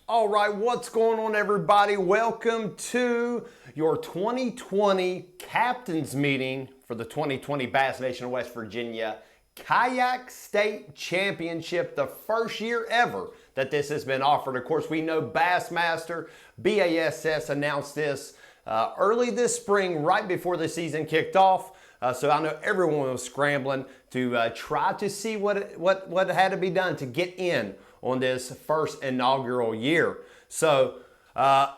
All right, what's going on, everybody? Welcome to your 2020 Captain's Meeting for the 2020 Bass Nation of West Virginia Kayak State Championship, the first year ever that this has been offered. Of course, we know Bassmaster, BASS announced this early this spring, right before the season kicked off. So I know everyone was scrambling to try to see what had to be done to get in on this first inaugural year. So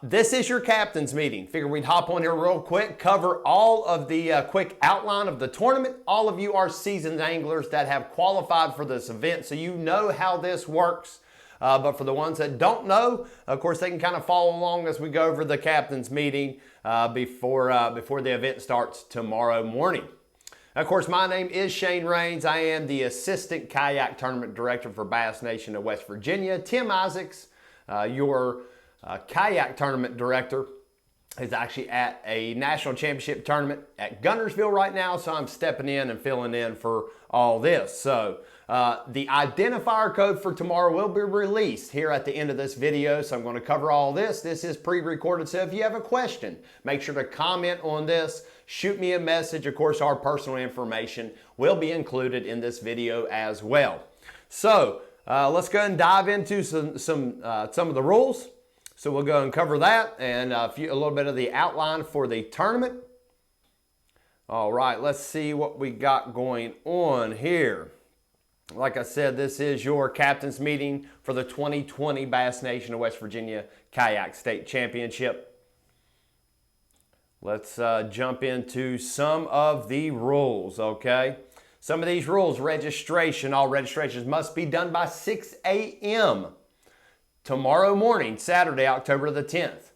this is your captain's meeting. Figure we'd hop on here real quick, cover all of the quick outline of the tournament. All of you are seasoned anglers that have qualified for this event, so you know how this works. But for the ones that don't know, of course, they can kind of follow along as we go over the captain's meeting before the event starts tomorrow morning. Of course, my name is Shane Rains. I am the Assistant Kayak Tournament Director for Bass Nation of West Virginia. Tim Isaacs, your Kayak Tournament Director, is actually at a national championship tournament at Guntersville right now, so I'm stepping in and filling in for all this. So the identifier code for tomorrow will be released here at the end of this video, so I'm going to cover all this. This is pre-recorded, so if you have a question, make sure to comment on this. Shoot me a message. Of course, our personal information will be included in this video as well. So let's go and dive into some of the rules. So we'll go and cover that and a little bit of the outline for the tournament. All right, let's see what we got going on here. Like I said, this is your captain's meeting for the 2020 Bass Nation of West Virginia Kayak State Championship. Let's jump into some of the rules, okay? Some of these rules, all registrations must be done by 6 a.m. tomorrow morning, Saturday, October the 10th.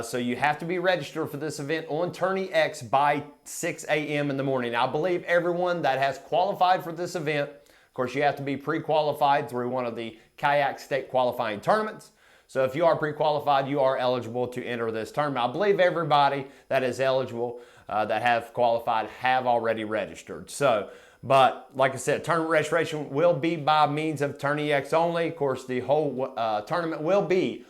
So you have to be registered for this event on Tourney X by 6 a.m. in the morning. I believe everyone that has qualified for this event, of course, you have to be pre-qualified through one of the Kayak State qualifying tournaments. So if you are pre-qualified, you are eligible to enter this tournament. I believe everybody that is eligible, that have qualified, have already registered. So, but like I said, tournament registration will be by means of Tourney X only. Of course, the whole tournament will be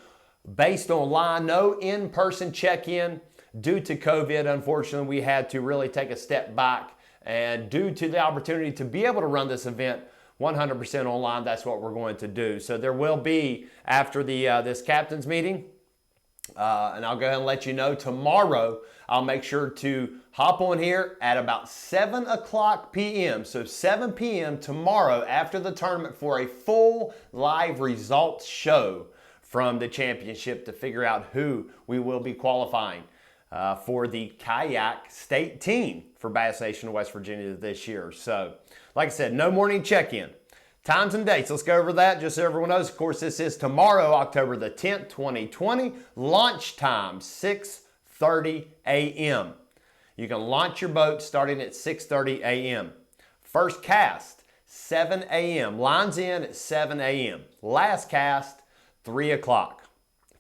based online, no in-person check-in. Due to COVID, unfortunately, we had to really take a step back. And due to the opportunity to be able to run this event 100% online, that's what we're going to do. So there will be, after the this captain's meeting, and I'll go ahead and let you know tomorrow, I'll make sure to hop on here at about 7 o'clock p.m. So 7 p.m. tomorrow after the tournament for a full live results show from the championship to figure out who we will be qualifying for the Kayak State team for Bass Nation of West Virginia this year. So, like I said, no morning check-in. Times and dates, let's go over that just so everyone knows. Of course, this is tomorrow, October the 10th, 2020. Launch time, 6:30 a.m. You can launch your boat starting at 6:30 a.m. First cast, 7 a.m. Lines in at 7 a.m. Last cast, 3 o'clock.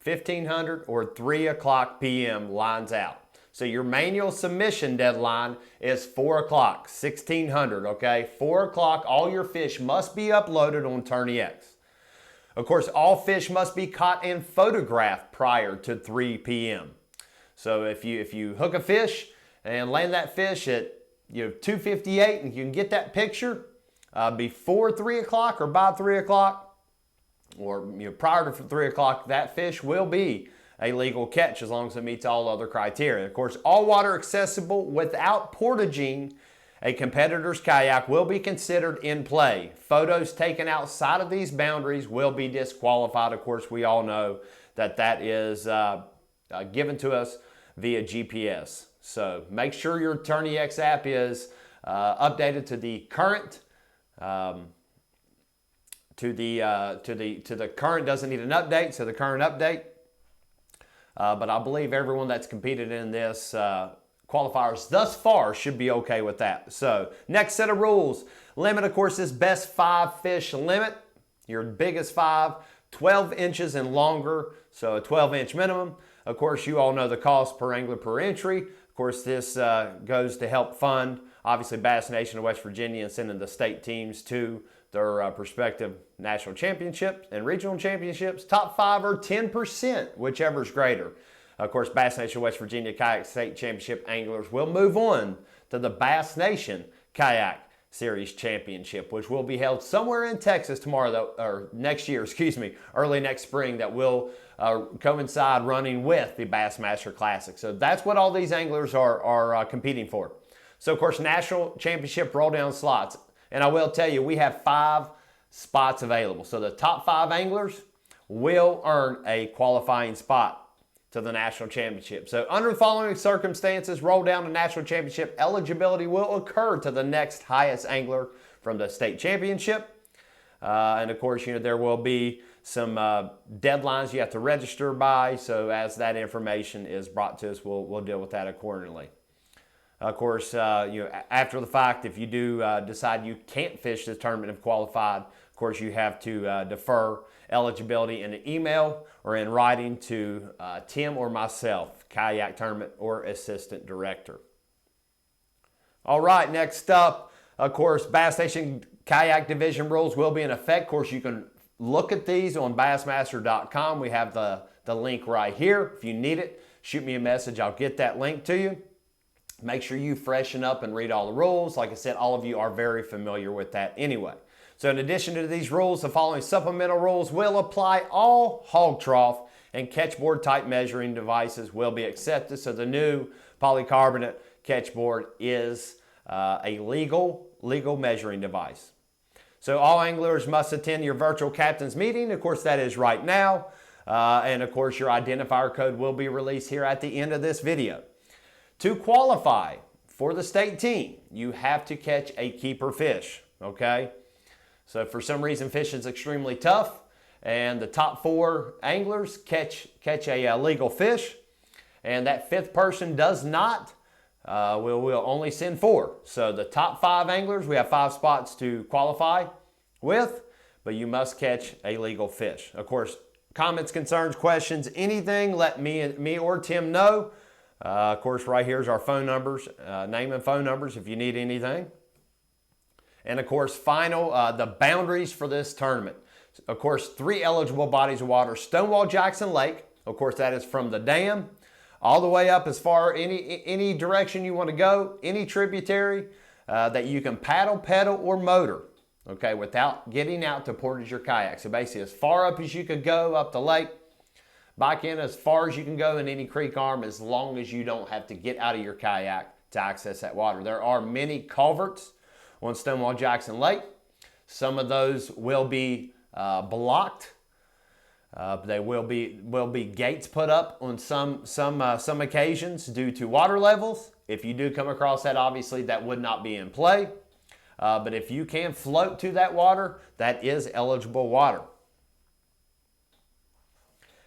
1500 or 3 o'clock p.m. lines out. So your manual submission deadline is 4 o'clock, 1600, okay? 4 o'clock, all your fish must be uploaded on Tourney X. Of course, all fish must be caught and photographed prior to 3 p.m. So if you hook a fish and land that fish at 2:58 and you can get that picture before 3 o'clock or by 3 o'clock, or prior to 3 o'clock, that fish will be a legal catch as long as it meets all other criteria. Of course, all water accessible without portaging a competitor's kayak will be considered in play. Photos taken outside of these boundaries will be disqualified. Of course, we all know that is given to us via GPS. So make sure your Tourney X app is updated to the current. To the current, doesn't need an update, so the current update. But I believe everyone that's competed in this qualifiers thus far should be okay with that. So next set of rules. Limit, of course, is best 5 fish limit. Your biggest 5, 12 inches and longer, so a 12-inch minimum. Of course, you all know the cost per angler per entry. Of course, this goes to help fund, obviously, Bass Nation of West Virginia and sending the state teams to their prospective national championships and regional championships, top 5 or 10%, whichever is greater. Of course, Bass Nation West Virginia Kayak State Championship anglers will move on to the Bass Nation Kayak Series Championship, which will be held somewhere in Texas tomorrow, or next year, early next spring, that will coincide running with the Bassmaster Classic. So that's what all these anglers are competing for. So, of course, national championship roll down slots. And I will tell you, we have 5 spots available. So the top 5 anglers will earn a qualifying spot to the national championship. So under the following circumstances, roll down to national championship eligibility will occur to the next highest angler from the state championship. And of course, there will be some deadlines you have to register by. So as that information is brought to us, we'll deal with that accordingly. Of course, after the fact, if you do decide you can't fish this tournament if qualified, of course, you have to defer eligibility in an email or in writing to Tim or myself, Kayak Tournament or Assistant Director. All right, next up, of course, Bass Nation Kayak Division rules will be in effect. Of course, you can look at these on Bassmaster.com. We have the link right here. If you need it, shoot me a message. I'll get that link to you. Make sure you freshen up and read all the rules. Like I said, all of you are very familiar with that anyway. So in addition to these rules, the following supplemental rules will apply. All hog trough and catchboard type measuring devices will be accepted. So the new polycarbonate catchboard is a legal measuring device. So all anglers must attend your virtual captain's meeting. Of course, that is right now. And of course, your identifier code will be released here at the end of this video. To qualify for the state team, you have to catch a keeper fish, okay? So if for some reason fishing is extremely tough and the top 4 anglers catch a legal fish and that 5th person does not, we'll only send 4. So the top 5 anglers, we have 5 spots to qualify with, but you must catch a legal fish. Of course, comments, concerns, questions, anything, let me or Tim know. Of course, right here's our phone numbers, name and phone numbers if you need anything. And of course, the boundaries for this tournament. Of course, 3 eligible bodies of water. Stonewall Jackson Lake, of course, that is from the dam all the way up as far any direction you want to go, any tributary that you can paddle, pedal, or motor, okay, without getting out to portage your kayak. So basically, as far up as you could go up the lake, bike in as far as you can go in any creek arm, as long as you don't have to get out of your kayak to access that water. There are many culverts on Stonewall Jackson Lake. Some of those will be blocked. There will be gates put up on some occasions due to water levels. If you do come across that, obviously that would not be in play. But if you can float to that water, that is eligible water.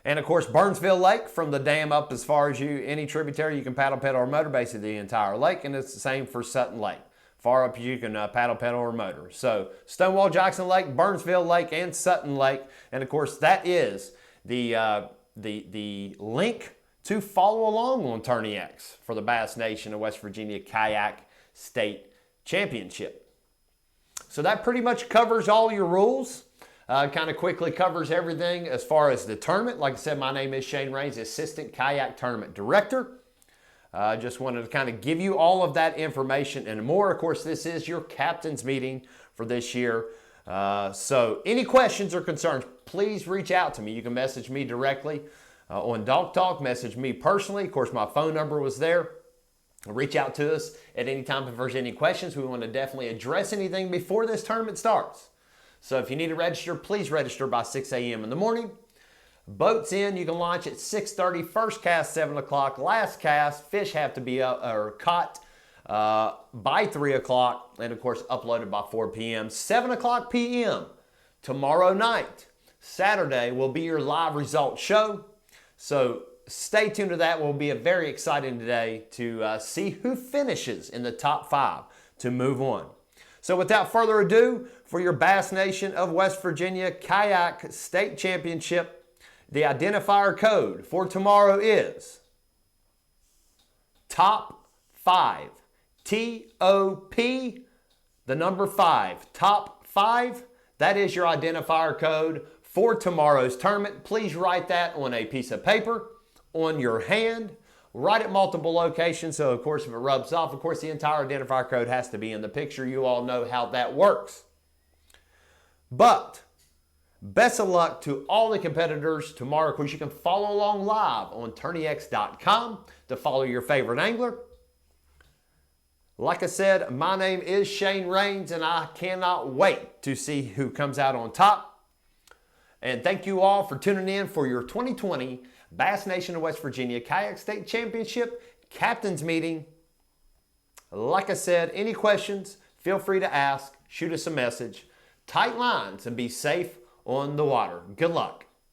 And of course, Burnsville Lake, from the dam up as far as any tributary, you can paddle, pedal, or motor basically the entire lake. And it's the same for Sutton Lake. Far up you can paddle, pedal, or motor. So Stonewall Jackson Lake, Burnsville Lake, and Sutton Lake. And of course, that is the link to follow along on Tourney X for the Bass Nation of West Virginia Kayak State Championship. So that pretty much covers all your rules. Kind of quickly covers everything as far as the tournament. Like I said, my name is Shane Raines, Assistant Kayak Tournament Director. Just wanted to kind of give you all of that information and more. Of course, this is your captain's meeting for this year. So any questions or concerns, please reach out to me. You can message me directly on Dog Talk, message me personally. Of course, my phone number was there. Reach out to us at any time if there's any questions. We want to definitely address anything before this tournament starts. So if you need to register, please register by 6 a.m. in the morning. Boats in, you can launch at 6:30, first cast 7 o'clock, last cast, fish have to be caught by 3 o'clock, and of course uploaded by 4 p.m. 7 o'clock p.m. tomorrow night, Saturday, will be your live results show. So stay tuned to that. It will be a very exciting day to see who finishes in the top 5 to move on. So without further ado, for your Bass Nation of West Virginia Kayak State Championship, the identifier code for tomorrow is Top 5. T-O-P, the number 5. Top 5, that is your identifier code for tomorrow's tournament. Please write that on a piece of paper, on your hand, write at multiple locations. So of course, if it rubs off, of course, the entire identifier code has to be in the picture. You all know how that works. But best of luck to all the competitors tomorrow. Of course, you can follow along live on tourneyx.com to follow your favorite angler. Like I said, my name is Shane Rains, and I cannot wait to see who comes out on top. And thank you all for tuning in for your 2020 Bass Nation of West Virginia Kayak State Championship Captains Meeting. Like I said, any questions, feel free to ask, shoot us a message. Tight lines and be safe on the water. Good luck.